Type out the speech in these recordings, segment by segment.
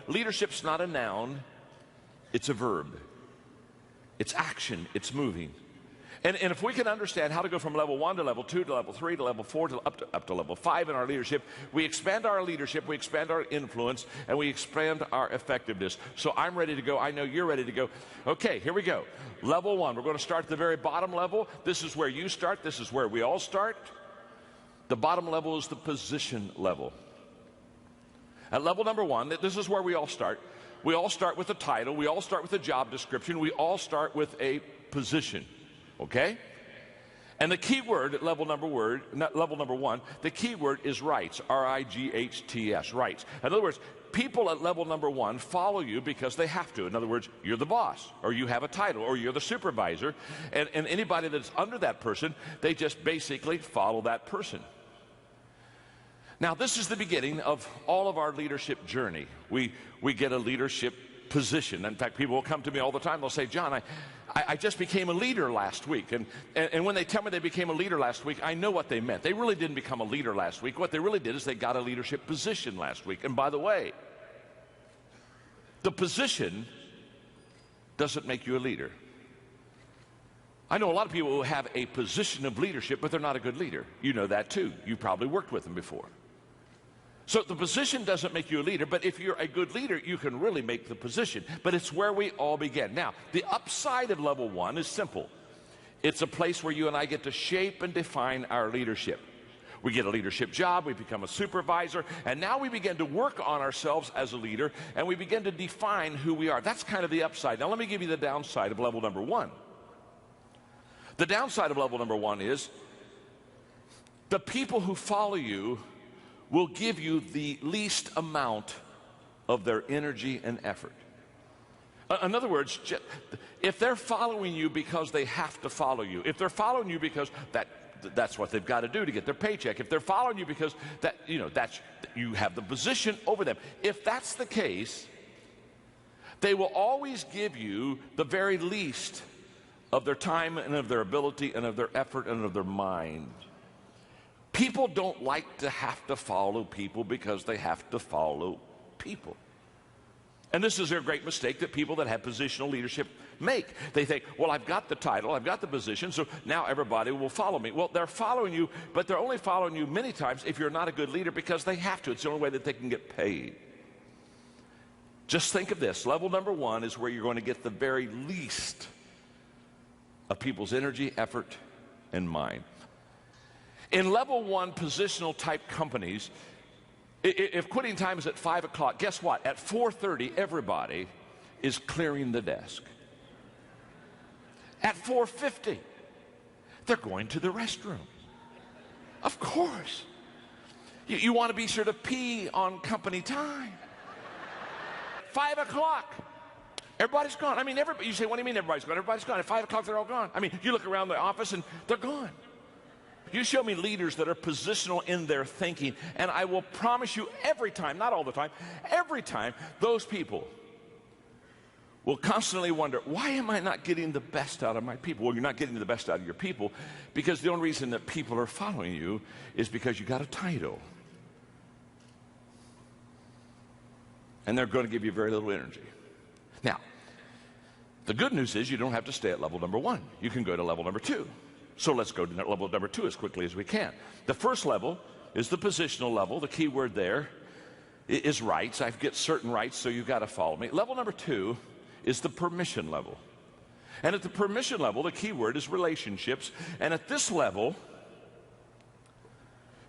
leadership's not a noun, it's a verb. It's action, it's moving. And if we can understand how to go from level 1 to level 2 to level 3 to level 4 to up to level 5 in our leadership, we expand our leadership, we expand our influence, and we expand our effectiveness. So I'm ready to go. I know you're ready to go. Okay, here we go. Level 1. We're going to start at the very bottom level. This is where you start. This is where we all start. The bottom level is the position level. At level number 1, this is where we all start. We all start with a title. We all start with a job description. We all start with a position. Okay? And the key word at level number 1, the key word is rights, R-I-G-H-T-S, rights. In other words, people at level number 1 follow you because they have to. In other words, you're the boss, or you have a title, or you're the supervisor, and anybody that's under that person, they just basically follow that person. Now, this is the beginning of all of our leadership journey. We get a leadership position. In fact, people will come to me all the time. They'll say, John, I just became a leader last week. And when they tell me they became a leader last week, I know what they meant. They really didn't become a leader last week. What they really did is they got a leadership position last week. And by the way, the position doesn't make you a leader. I know a lot of people who have a position of leadership, but they're not a good leader. You know that too. You probably worked with them before. So the position doesn't make you a leader, but if you're a good leader, you can really make the position. But it's where we all begin. Now, the upside of level 1 is simple. It's a place where you and I get to shape and define our leadership. We get a leadership job, we become a supervisor, and now we begin to work on ourselves as a leader, and we begin to define who we are. That's kind of the upside. Now, let me give you the downside of level number 1. The downside of level number 1 is the people who follow you will give you the least amount of their energy and effort. In other words, if they're following you because they have to follow you, if they're following you because that's what they've got to do to get their paycheck, if they're following you because you have the position over them, if that's the case, they will always give you the very least of their time and of their ability and of their effort and of their mind. People don't like to have to follow people because they have to follow people. And this is a great mistake that people that have positional leadership make. They think, well, I've got the title, I've got the position, so now everybody will follow me. Well, they're following you, but they're only following you many times if you're not a good leader because they have to. It's the only way that they can get paid. Just think of this. Level number 1 is where you're going to get the very least of people's energy, effort, and mind. In level 1 positional type companies, if quitting time is at 5 o'clock, guess what? At 4:30, everybody is clearing the desk. At 4:50, they're going to the restroom. Of course. You want to be sure to pee on company time. 5 o'clock, everybody's gone. I mean, you say, what do you mean everybody's gone? Everybody's gone. At 5 o'clock, they're all gone. I mean, you look around the office and they're gone. You show me leaders that are positional in their thinking, and I will promise you every time, not all the time, every time, those people will constantly wonder, why am I not getting the best out of my people? Well, you're not getting the best out of your people because the only reason that people are following you is because you got a title. And they're going to give you very little energy. Now, the good news is you don't have to stay at level number 1. You can go to level number 2. So let's go to level number 2 as quickly as we can. The first level is the positional level. The key word there is rights. I get certain rights, so you've got to follow me. Level number 2 is the permission level. And at the permission level, the key word is relationships. And at this level,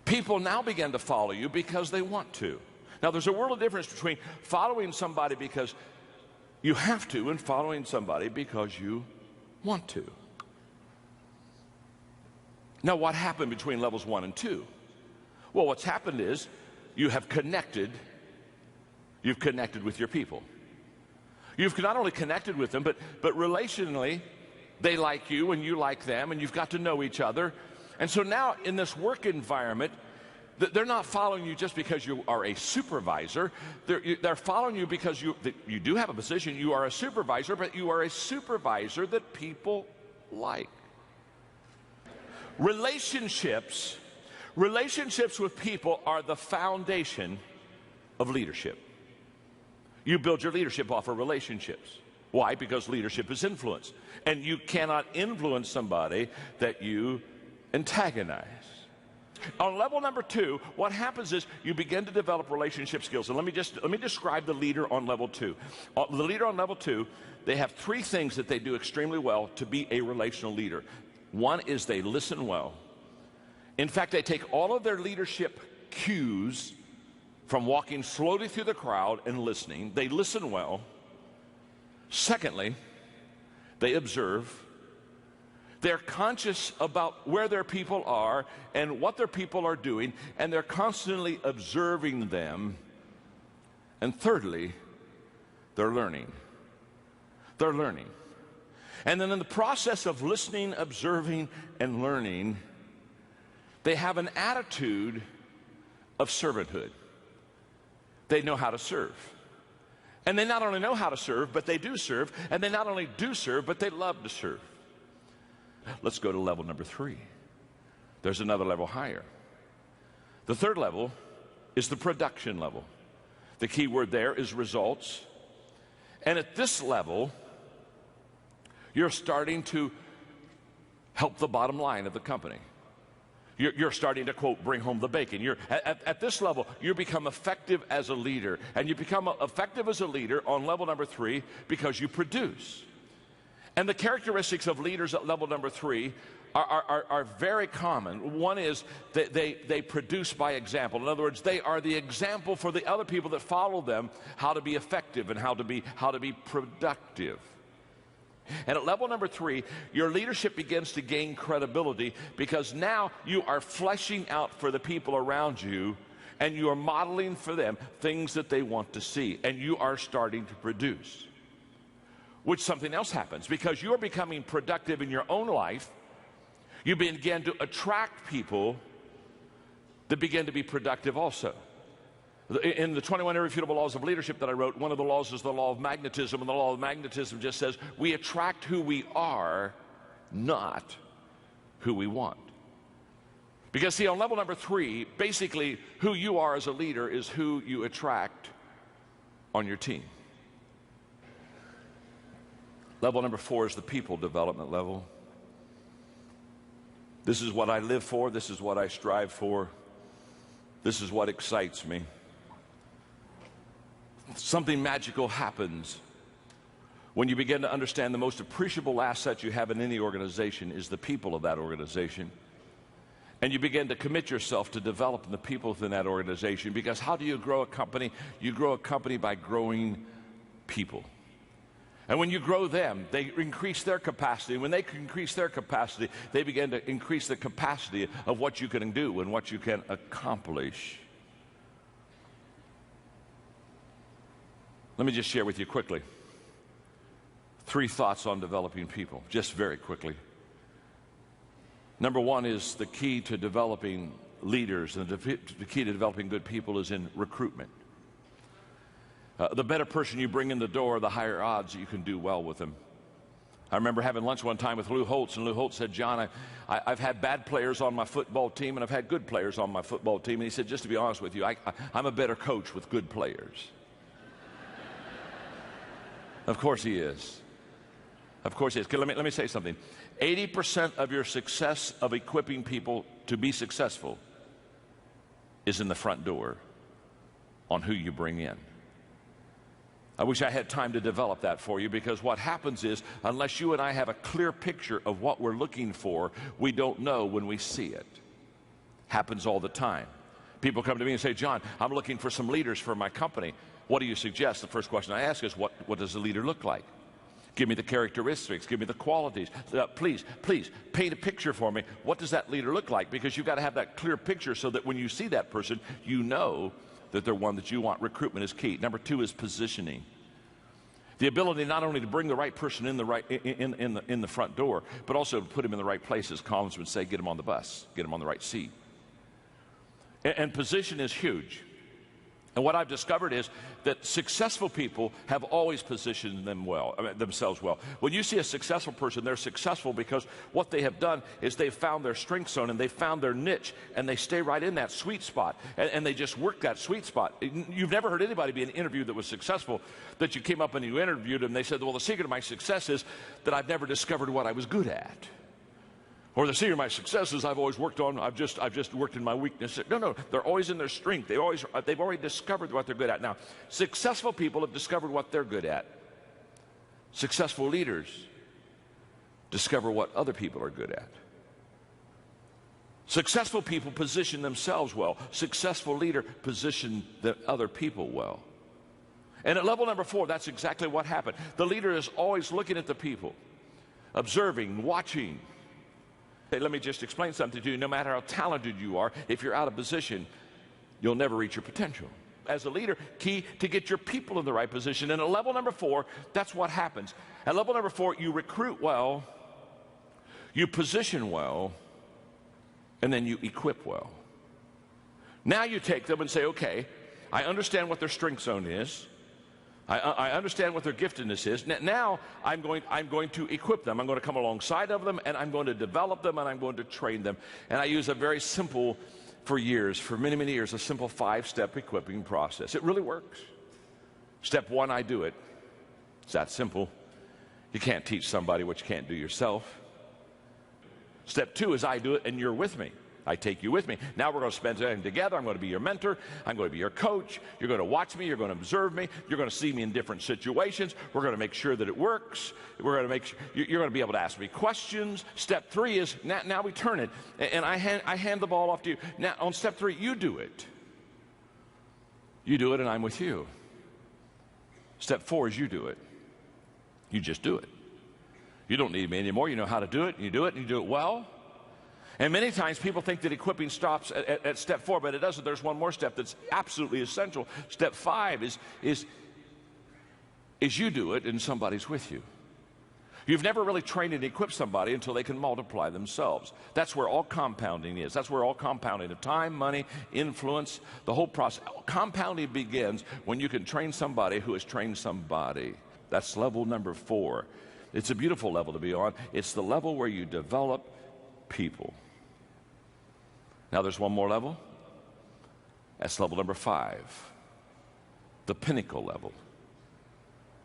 people now begin to follow you because they want to. Now, there's a world of difference between following somebody because you have to and following somebody because you want to. Now, what happened between levels 1 and 2? Well, what's happened is you've connected with your people. You've not only connected with them, but relationally, they like you and you like them, and you've got to know each other. And so now in this work environment, they're not following you just because you are a supervisor. They're following you because you do have a position. You are a supervisor, but you are a supervisor that people like. Relationships with people are the foundation of leadership. You build your leadership off of relationships. Why? Because leadership is influence. And you cannot influence somebody that you antagonize. On level number 2, what happens is you begin to develop relationship skills. And let me describe the leader on level 2. The leader on level 2, they have 3 things that they do extremely well to be a relational leader. One is they listen well. In fact, they take all of their leadership cues from walking slowly through the crowd and listening. They listen well. Secondly, they observe. They're conscious about where their people are and what their people are doing, and they're constantly observing them. And thirdly, they're learning. They're learning. And then in the process of listening, observing, and learning, they have an attitude of servanthood. They know how to serve. And they not only know how to serve, but they do serve. And they not only do serve, but they love to serve. Let's go to level number 3. There's another level higher. The third level is the production level. The key word there is results. And at this level, you're starting to help the bottom line of the company. You're starting to, quote, bring home the bacon. At this level, you become effective as a leader. And you become effective as a leader on level number 3 because you produce. And the characteristics of leaders at level number 3 are very common. One is that they produce by example. In other words, they are the example for the other people that follow them how to be effective and how to be productive. And at level number 3, your leadership begins to gain credibility because now you are fleshing out for the people around you and you are modeling for them things that they want to see, and you are starting to produce. Which something else happens because you're becoming productive in your own life. You begin to attract people that begin to be productive also. In the 21 Irrefutable Laws of Leadership that I wrote, one of the laws is the Law of Magnetism, and the Law of Magnetism just says we attract who we are, not who we want. Because see, on level number 3, basically who you are as a leader is who you attract on your team. Level number 4 is the people development level. This is what I live for. This is what I strive for. This is what excites me. Something magical happens when you begin to understand the most appreciable asset you have in any organization is the people of that organization. And you begin to commit yourself to developing the people within that organization. Because how do you grow a company? You grow a company by growing people. And when you grow them, they increase their capacity. When they increase their capacity, they begin to increase the capacity of what you can do and what you can accomplish. Let me just share with you quickly 3 thoughts on developing people, just very quickly. Number 1 is the key to developing leaders, and the key to developing good people is in recruitment. The better person you bring in the door, the higher odds you can do well with them. I remember having lunch one time with Lou Holtz, and Lou Holtz said, John, I've had bad players on my football team, and I've had good players on my football team. And he said, just to be honest with you, I'm a better coach with good players. Of course he is. Of course he is. Let me say something. 80% of your success of equipping people to be successful is in the front door on who you bring in. I wish I had time to develop that for you, because what happens is, unless you and I have a clear picture of what we're looking for, we don't know when we see it. Happens all the time. People come to me and say, John, I'm looking for some leaders for my company. What do you suggest? The first question I ask is, what does the leader look like? Give me the characteristics. Give me the qualities. Please paint a picture for me. What does that leader look like? Because you've got to have that clear picture so that when you see that person, you know that they're one that you want. Recruitment is key. Number 2 is positioning. The ability not only to bring the right person in the front door, but also to put him in the right place, as Collins would say, get him on the bus, get him on the right seat. And position is huge. And what I've discovered is that successful people have always positioned themselves well. When you see a successful person, they're successful because what they have done is they've found their strength zone and they've found their niche, and they stay right in that sweet spot, and they just work that sweet spot. You've never heard anybody be in an interview that was successful that you came up and you interviewed them and they said, well, the secret of my success is that I've never discovered what I was good at. Or the secret of my success is I've always worked on, I've just worked in my weakness. No, they're always in their strength. They've already discovered what they're good at. Now, successful people have discovered what they're good at. Successful leaders discover what other people are good at. Successful people position themselves well. Successful leader position the other people well. And at level number 4, that's exactly what happened. The leader is always looking at the people, observing, watching. Hey, let me just explain something to you. No matter how talented you are, if you're out of position, you'll never reach your potential. As a leader, key to get your people in the right position. And at level number 4, that's what happens. At level number 4, you recruit well, you position well, and then you equip well. Now you take them and say, okay, I understand what their strength zone is. I understand what their giftedness is. Now I'm going to equip them. I'm going to come alongside of them, and I'm going to develop them, and I'm going to train them. And I use a very simple, for many, many years, a simple 5-step equipping process. It really works. Step 1, I do it. It's that simple. You can't teach somebody what you can't do yourself. Step 2 is I do it, and you're with me. I take you with me. Now we're going to spend time together. I'm going to be your mentor. I'm going to be your coach. You're going to watch me. You're going to observe me. You're going to see me in different situations. We're going to make sure that it works. We're going to make sure you're going to be able to ask me questions. Step 3 is now we turn it, and I hand the ball off to you. Now on step 3, you do it. You do it, and I'm with you. Step 4 is you do it. You just do it. You don't need me anymore. You know how to do it. You do it, and you do it well. And many times people think that equipping stops at step 4, but it doesn't. There's one more step that's absolutely essential. Step 5 is you do it and somebody's with you. You've never really trained and equipped somebody until they can multiply themselves. That's where all compounding is. That's where all compounding of time, money, influence, the whole process. Compounding begins when you can train somebody who has trained somebody. That's level number 4. It's a beautiful level to be on. It's the level where you develop people. Now there's one more level. That's level number 5, the pinnacle level.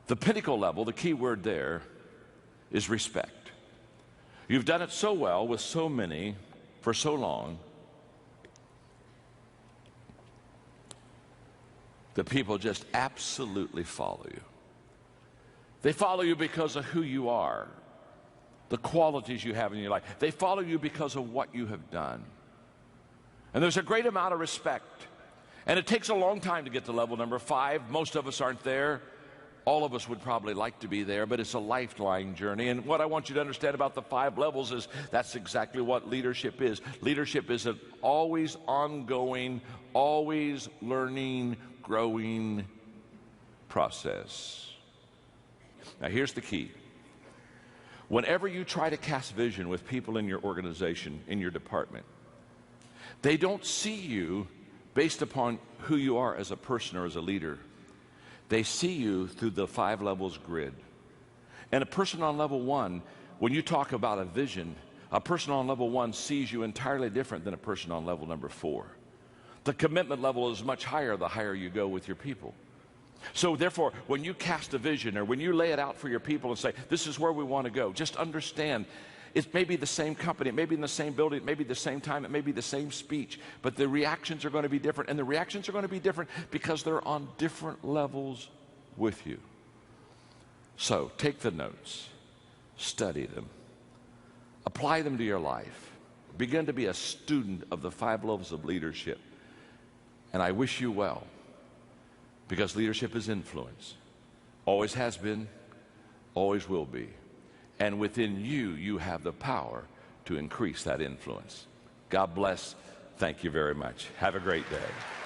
The pinnacle level, the key word there is respect. You've done it so well with so many for so long that people just absolutely follow you. They follow you because of who you are, the qualities you have in your life. They follow you because of what you have done. And there's a great amount of respect. And it takes a long time to get to level number 5. Most of us aren't there. All of us would probably like to be there, but it's a lifelong journey. And what I want you to understand about the 5 levels is that's exactly what leadership is. Leadership is an always ongoing, always learning, growing process. Now here's the key. Whenever you try to cast vision with people in your organization, in your department, they don't see you based upon who you are as a person or as a leader. They see you through the 5 levels grid. And a person on level 1, when you talk about a vision, a person on level 1 sees you entirely different than a person on level number 4. The commitment level is much higher the higher you go with your people. So therefore, when you cast a vision or when you lay it out for your people and say, this is where we want to go, just understand it may be the same company, it may be in the same building, it may be the same time, it may be the same speech, but the reactions are going to be different. And the reactions are going to be different because they're on different levels with you. So take the notes, study them, apply them to your life, begin to be a student of the 5 levels of leadership. And I wish you well, because leadership is influence. Always has been, always will be. And within you, you have the power to increase that influence. God bless. Thank you very much. Have a great day.